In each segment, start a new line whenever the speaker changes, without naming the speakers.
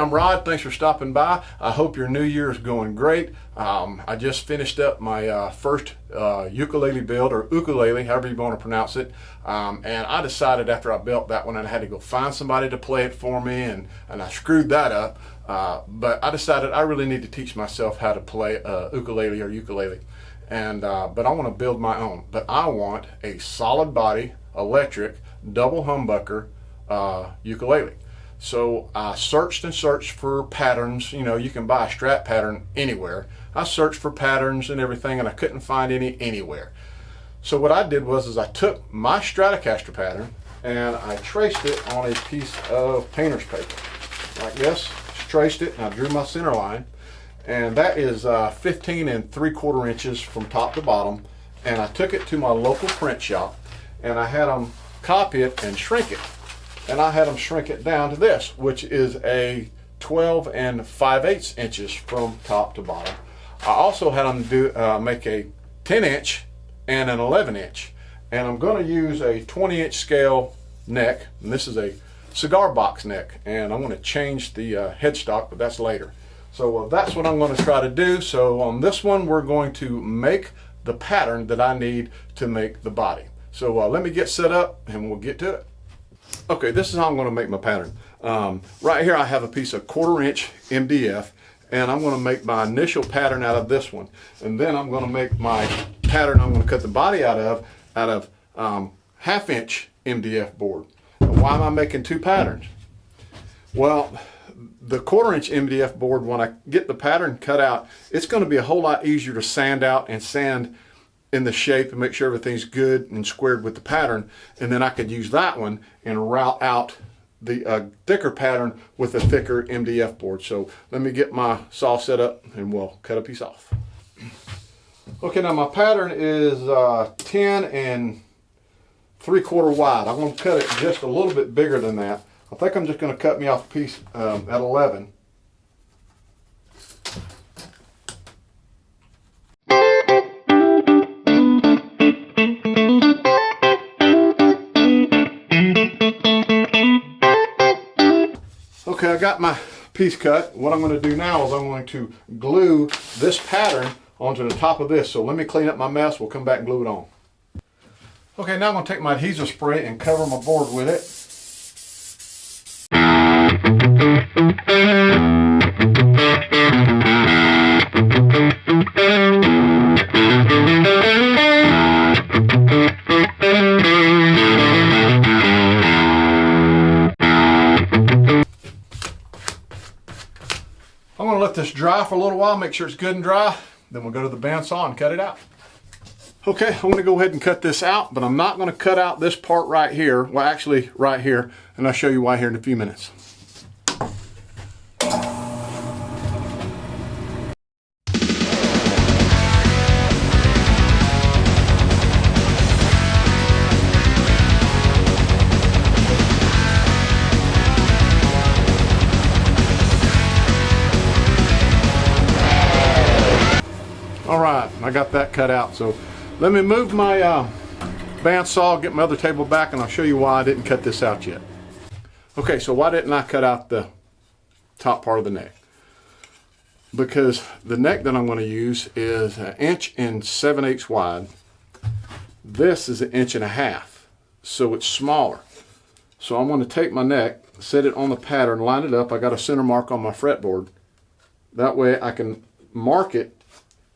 I'm Rod. Thanks for stopping by. I hope your new year is going great. I just finished up my first ukulele build, or ukulele, however you want to pronounce it. And I decided after I built that one, I had to go find somebody to play it for me, and I screwed that up. But I decided I really need to teach myself how to play ukulele or ukulele. And but I want to build my own. But I want a solid body, electric, double humbucker ukulele. So I searched and searched for patterns. You know, you can buy a Strat pattern anywhere. I searched for patterns and everything, and I couldn't find any anywhere. So what I did was I took my Stratocaster pattern and I traced it on a piece of painter's paper like this. Just traced it, and I drew my center line, and that is 15 3/4 inches from top to bottom. And I took it to my local print shop, and I had them copy it and shrink it. And I had them shrink it down to this, which is a 12 5/8 inches from top to bottom. I also had them make a 10-inch and an 11-inch. And I'm going to use a 20-inch scale neck, and this is a cigar box neck. And I'm going to change the headstock, but that's later. So that's what I'm going to try to do. So on this one, we're going to make the pattern that I need to make the body. So let me get set up and we'll get to it. Okay, this is how I'm going to make my pattern. Right here I have a piece of 1/4 inch MDF, and I'm going to make my initial pattern out of this one. And then I'm going to make my pattern I'm going to cut the body out of 1/2 inch MDF board. And why am I making two patterns? Well, the 1/4 inch MDF board, when I get the pattern cut out, it's going to be a whole lot easier to sand out and sand in the shape and make sure everything's good and squared with the pattern. And then I could use that one and route out the thicker pattern with a thicker MDF board. So let me get my saw set up and we'll cut a piece off. Okay, now my pattern is 10 3/4 wide. I'm going to cut it just a little bit bigger than that. I think I'm just going to cut me off a piece at 11. Okay, I got my piece cut. What I'm going to do now is I'm going to glue this pattern onto the top of this. So let me clean up my mess. We'll come back and glue it on. Okay, now I'm going to take my adhesive spray and cover my board with it. I'm going to let this dry for a little while, make sure it's good and dry. Then we'll go to the bandsaw and cut it out. Okay, I'm going to go ahead and cut this out, but I'm not going to cut out this part right here. Well, actually right here, and I'll show you why here in a few minutes. All right, I got that cut out. So let me move my bandsaw, get my other table back, and I'll show you why I didn't cut this out yet. Okay, so why didn't I cut out the top part of the neck? Because the neck that I'm going to use is 1 7/8 wide. This is 1.5 inches, so it's smaller. So I'm going to take my neck, set it on the pattern, line it up. I got a center mark on my fretboard. That way I can mark it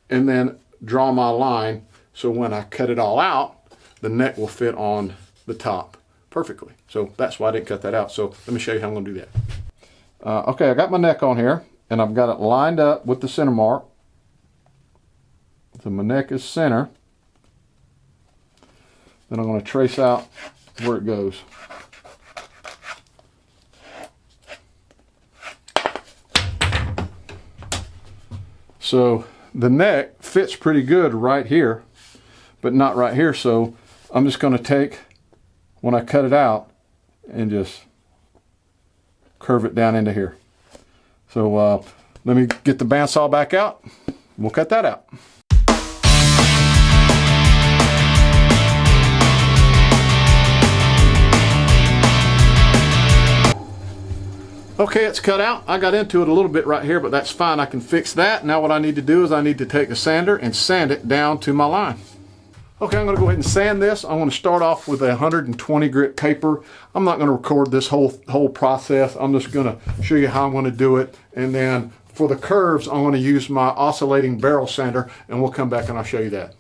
and then draw my line, so when I cut it all out, the neck will fit on the top perfectly. So that's why I didn't cut that out. So let me show you how I'm going to do that. Okay, I got my neck on here, and I've got it lined up with the center mark. So my neck is center. Then I'm going to trace out where it goes. So the neck fits pretty good right here, but not right here. So I'm just going to take, when I cut it out, and just curve it down into here. So let me get the bandsaw back out. We'll cut that out. Okay, it's cut out. I got into it a little bit right here, but that's fine. I can fix that. Now what I need to do is I need to take a sander and sand it down to my line. Okay, I'm going to go ahead and sand this. I want to start off with a 120 grit paper. I'm not going to record this whole process. I'm just going to show you how I'm going to do it. And then for the curves, I'm going to use my oscillating barrel sander, and we'll come back and I'll show you that.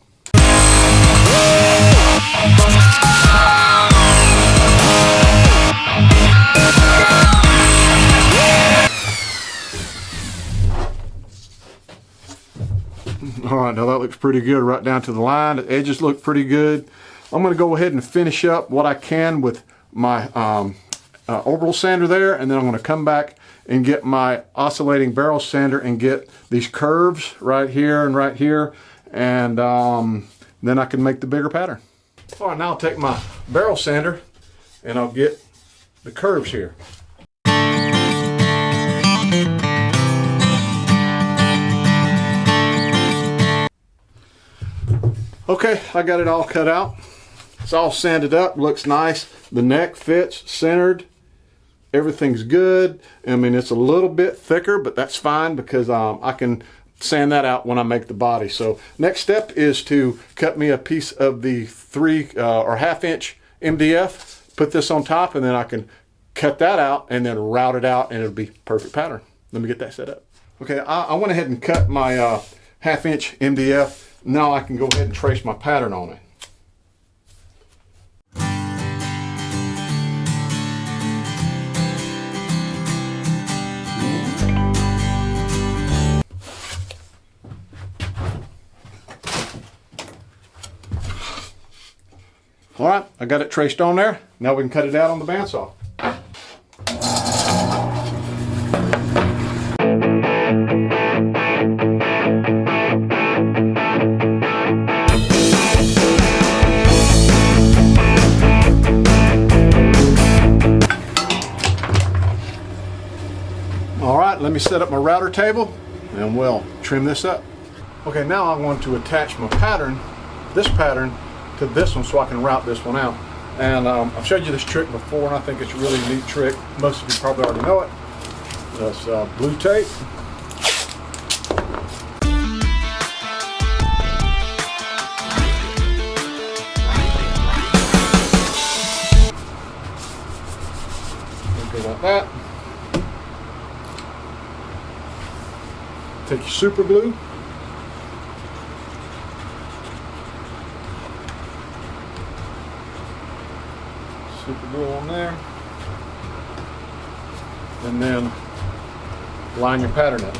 All right, now that looks pretty good right down to the line. The edges look pretty good. I'm going to go ahead and finish up what I can with my orbital sander there, and then I'm going to come back and get my oscillating barrel sander and get these curves right here and right here, and then I can make the bigger pattern. All right, now I'll take my barrel sander and I'll get the curves here. Okay, I got it all cut out. It's all sanded up, looks nice. The neck fits, centered. Everything's good. I mean, it's a little bit thicker, but that's fine because I can sand that out when I make the body. So next step is to cut me a piece of the 3 or 1/2 inch MDF, put this on top, and then I can cut that out and then route it out, and it'll be perfect pattern. Let me get that set up. Okay, I went ahead and cut my 1/2 inch MDF. Now I can go ahead and trace my pattern on it. All right, I got it traced on there. Now we can cut it out on the bandsaw. All right, let me set up my router table and we'll trim this up. Okay, now I want to attach my pattern, this pattern, to this one so I can route this one out. And I've showed you this trick before, and I think it's a really neat trick. Most of you probably already know it. That's blue tape. Go like that. Take your super glue. Super glue on there. And then line your pattern up.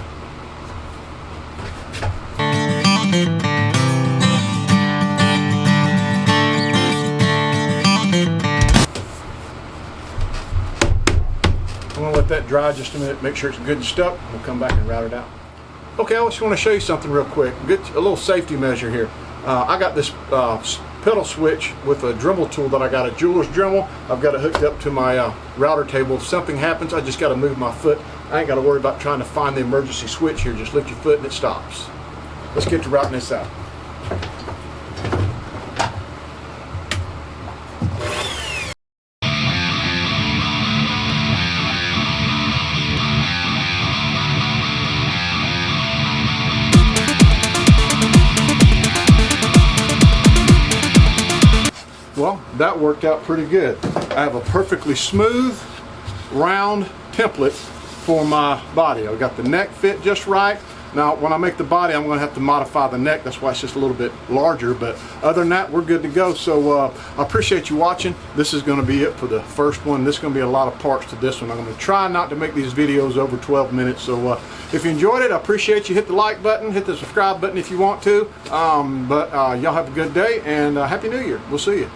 I'm going to let that dry just a minute, make sure it's good and stuck. We'll come back and route it out. Okay, I just want to show you something real quick. Get a little safety measure here. I got this pedal switch with a Dremel tool that I got, a jeweler's Dremel. I've got it hooked up to my router table. If something happens, I just got to move my foot. I ain't got to worry about trying to find the emergency switch here. Just lift your foot and it stops. Let's get to routing this out. Well, that worked out pretty good. I have a perfectly smooth, round template for my body. I've got the neck fit just right. Now, when I make the body, I'm going to have to modify the neck. That's why it's just a little bit larger. But other than that, we're good to go. So I appreciate you watching. This is going to be it for the first one. This is going to be a lot of parts to this one. I'm going to try not to make these videos over 12 minutes. So if you enjoyed it, I appreciate you. Hit the like button, hit the subscribe button if you want to. Y'all have a good day, and Happy New Year. We'll see you.